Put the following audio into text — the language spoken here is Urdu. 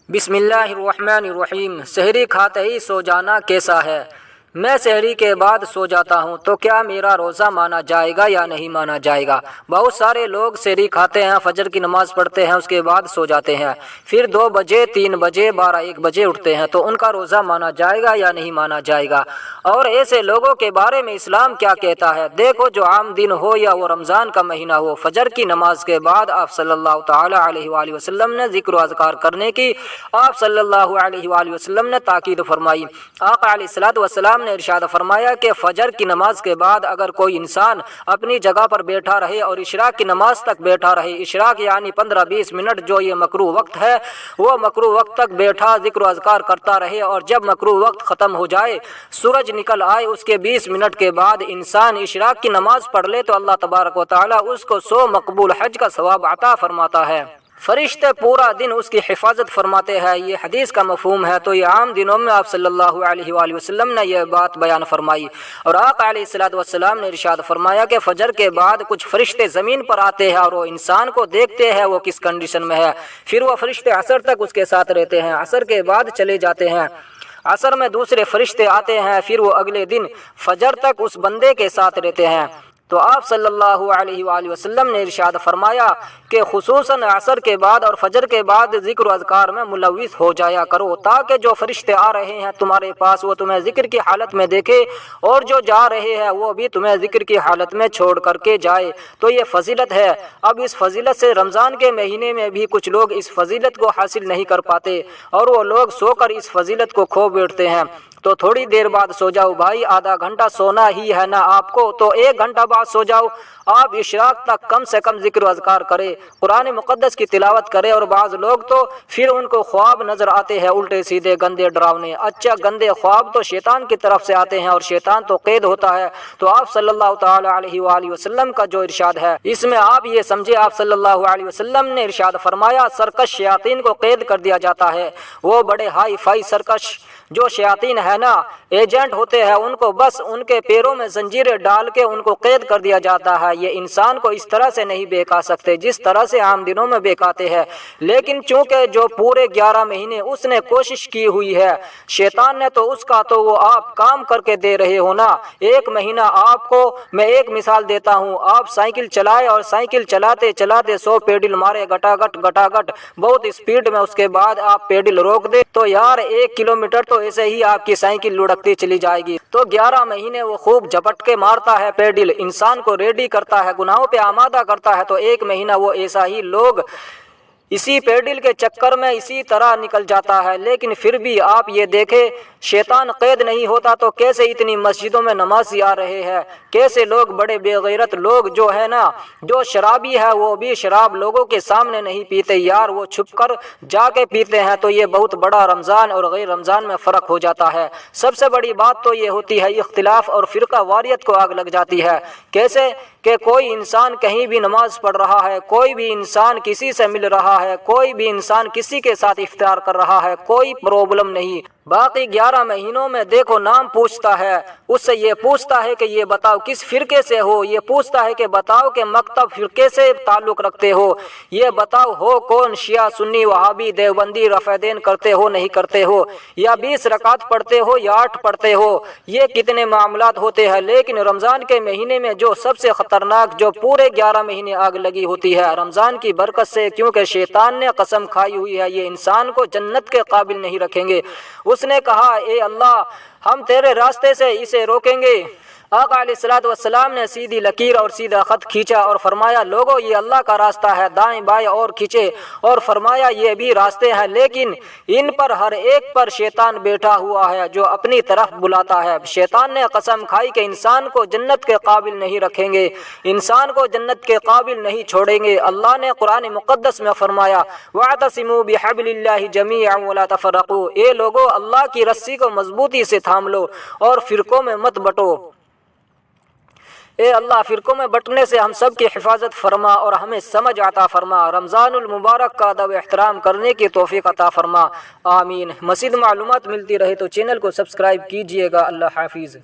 بسم اللہ الرحمن الرحیم۔ سحری کھاتے ہی سو جانا کیسا ہے؟ میں سحری کے بعد سو جاتا ہوں تو کیا میرا روزہ مانا جائے گا یا نہیں مانا جائے گا؟ بہت سارے لوگ سحری کھاتے ہیں، فجر کی نماز پڑھتے ہیں، اس کے بعد سو جاتے ہیں، پھر 2 بجے 3 بجے 12-1 بجے اٹھتے ہیں، تو ان کا روزہ مانا جائے گا یا نہیں مانا جائے گا؟ اور ایسے لوگوں کے بارے میں اسلام کیا کہتا ہے؟ دیکھو، جو عام دن ہو یا وہ رمضان کا مہینہ ہو، فجر کی نماز کے بعد آپ صلی اللہ تعالی علیہ وآلہ وسلم نے ذکر و اذکار کرنے کی آپ صلی اللہ علیہ وآلہ وسلم نے تاکید فرمائی۔ آقا علیہ الصلوۃ والسلام نے ارشاد فرمایا کہ فجر کی نماز کے بعد اگر کوئی انسان اپنی جگہ پر بیٹھا رہے اور اشراق کی نماز تک بیٹھا رہے، اشراق یعنی 15-20 منٹ جو یہ مکروہ وقت ہے، وہ مکروہ وقت تک بیٹھا ذکر و اذکار کرتا رہے، اور جب مکروہ وقت ختم ہو جائے، سورج نکل آئے، اس کے 20 منٹ کے بعد انسان اشراق کی نماز پڑھ لے تو اللہ تبارک و تعالی اس کو 100 مقبول حج کا ثواب عطا فرماتا ہے۔ فرشتے پورا دن اس کی حفاظت فرماتے ہیں، یہ حدیث کا مفہوم ہے۔ تو یہ عام دنوں میں آپ صلی اللہ علیہ وآلہ وسلم نے یہ بات بیان فرمائی، اور آقا علیہ الصلوۃ والسلام نے ارشاد فرمایا کہ فجر کے بعد کچھ فرشتے زمین پر آتے ہیں اور وہ انسان کو دیکھتے ہیں وہ کس کنڈیشن میں ہے، پھر وہ فرشتے عصر تک اس کے ساتھ رہتے ہیں، عصر کے بعد چلے جاتے ہیں، عصر میں دوسرے فرشتے آتے ہیں، پھر وہ اگلے دن فجر تک اس بندے کے ساتھ رہتے ہیں۔ تو آپ صلی اللہ علیہ وآلہ وسلم نے ارشاد فرمایا کہ خصوصاً عصر کے بعد اور فجر کے بعد ذکر و اذکار میں ملوث ہو جایا کرو، تاکہ جو فرشتے آ رہے ہیں تمہارے پاس وہ تمہیں ذکر کی حالت میں دیکھے، اور جو جا رہے ہیں وہ بھی تمہیں ذکر کی حالت میں چھوڑ کر کے جائے۔ تو یہ فضیلت ہے۔ اب اس فضیلت سے رمضان کے مہینے میں بھی کچھ لوگ اس فضیلت کو حاصل نہیں کر پاتے، اور وہ لوگ سو کر اس فضیلت کو کھو بیٹھتے ہیں۔ تو تھوڑی دیر بعد سو جاؤ بھائی، آدھا گھنٹہ سونا ہی ہے نا آپ کو، تو 1 گھنٹہ بعد سو جاؤ۔ آپ اشراق تک کم سے کم ذکر و اذکار کرے، قرآن مقدس کی تلاوت کرے، اور بعض لوگ تو پھر ان کو خواب نظر آتے ہیں الٹے سیدھے گندے ڈراونے۔ اچھا، گندے خواب تو شیطان کی طرف سے آتے ہیں، اور شیطان تو قید ہوتا ہے۔ تو آپ صلی اللہ تعالی علیہ وآلہ وسلم کا جو ارشاد ہے، اس میں آپ یہ سمجھے، آپ صلی اللہ علیہ وسلم نے ارشاد فرمایا سرکش شیاطین کو قید کر دیا جاتا ہے۔ وہ بڑے ہائی فائی سرکش جو شیاطین ہے نا، ایجنٹ ہوتے ہیں، ان کو بس ان کے پیروں میں زنجیریں ڈال کے ان کو قید کر دیا جاتا ہے۔ یہ انسان کو اس طرح سے نہیں بہکا سکتے جس طرح سے عام دنوں میں بہکاتے ہیں، لیکن چونکہ جو پورے 11 مہینے اس نے کوشش کی ہوئی ہے، شیطان نے تو اس کا تو وہ آپ کام کر کے دے رہے ہو نا۔ 1 مہینہ آپ کو میں ایک مثال دیتا ہوں، آپ سائیکل چلائے اور سائیکل چلاتے چلاتے 100 پیڈل مارے گٹاگٹ بہت اسپیڈ میں، اس کے بعد آپ پیڈل روک دے تو یار 1 کلومیٹر تو ایسے ہی آپ کی سائیکل لڑکتی چلی جائے گی۔ تو 11 مہینے وہ خوب جھپٹ کے مارتا ہے پیڈل، انسان کو ریڈی کرتا ہے، گناہوں پہ آمادہ کرتا ہے، تو 1 مہینہ وہ ایسا ہی لوگ اسی پیڈل کے چکر میں اسی طرح نکل جاتا ہے۔ لیکن پھر بھی آپ یہ دیکھیں، شیطان قید نہیں ہوتا تو کیسے اتنی مسجدوں میں نمازی آ رہے ہیں، کیسے لوگ بڑے بے غیرت لوگ جو ہے نا، جو شرابی ہے وہ بھی شراب لوگوں کے سامنے نہیں پیتے یار، وہ چھپ کر جا کے پیتے ہیں۔ تو یہ بہت بڑا رمضان اور غیر رمضان میں فرق ہو جاتا ہے۔ سب سے بڑی بات تو یہ ہوتی ہے اختلاف اور فرقہ واریت کو آگ لگ جاتی ہے۔ کیسے کہ کوئی انسان کہیں بھی نماز پڑھ رہا ہے، کوئی بھی انسان کسی سے مل رہا ہے، کوئی بھی انسان کسی کے ساتھ افطار کر رہا ہے، کوئی پرابلم نہیں۔ باقی 11 مہینوں میں دیکھو نام پوچھتا ہے، اس سے یہ پوچھتا ہے کہ یہ بتاؤ کس فرقے سے ہو، یہ پوچھتا ہے کہ بتاؤ کہ مکتب فرقے سے تعلق رکھتے ہو، یہ بتاؤ ہو کون، شیعہ سنی وہابی دیوبندی رفع دین کرتے ہو نہیں کرتے ہو، یا 20 رکعت پڑھتے ہو یا 8 پڑھتے ہو، یہ کتنے معاملات ہوتے ہیں۔ لیکن رمضان کے مہینے میں جو سب سے خطرناک، جو پورے 11 مہینے آگ لگی ہوتی ہے رمضان کی برکت سے، کیونکہ شیطان نے قسم کھائی ہوئی ہے یہ انسان کو جنت کے قابل نہیں رکھیں گے۔ اس نے کہا اے اللہ، ہم تیرے راستے سے اسے روکیں گے۔ آقا علیہ الصلوۃ والسلام نے سیدھی لکیر اور سیدھا خط کھینچا اور فرمایا لوگو یہ اللہ کا راستہ ہے، دائیں بائیں اور کھینچے، اور فرمایا یہ بھی راستے ہیں، لیکن ان پر ہر ایک پر شیطان بیٹھا ہوا ہے جو اپنی طرف بلاتا ہے۔ شیطان نے قسم کھائی کہ انسان کو جنت کے قابل نہیں رکھیں گے، انسان کو جنت کے قابل نہیں چھوڑیں گے۔ اللہ نے قرآن مقدس میں فرمایا وَاعْتَصِمُوا بِحَبْلِ اللَّهِ جَمِيعًا وَلَا تَفَرَّقُوا، اے لوگو اللہ کی رسی کو مضبوطی سے تھام لو اور فرقوں میں مت بٹو۔ اے اللہ، فرقوں میں بٹنے سے ہم سب کی حفاظت فرما اور ہمیں سمجھ عطا فرما، رمضان المبارک کا ادب و احترام کرنے کی توفیق عطا فرما، آمین۔ مزید معلومات ملتی رہے تو چینل کو سبسکرائب کیجیے گا۔ اللہ حافظ۔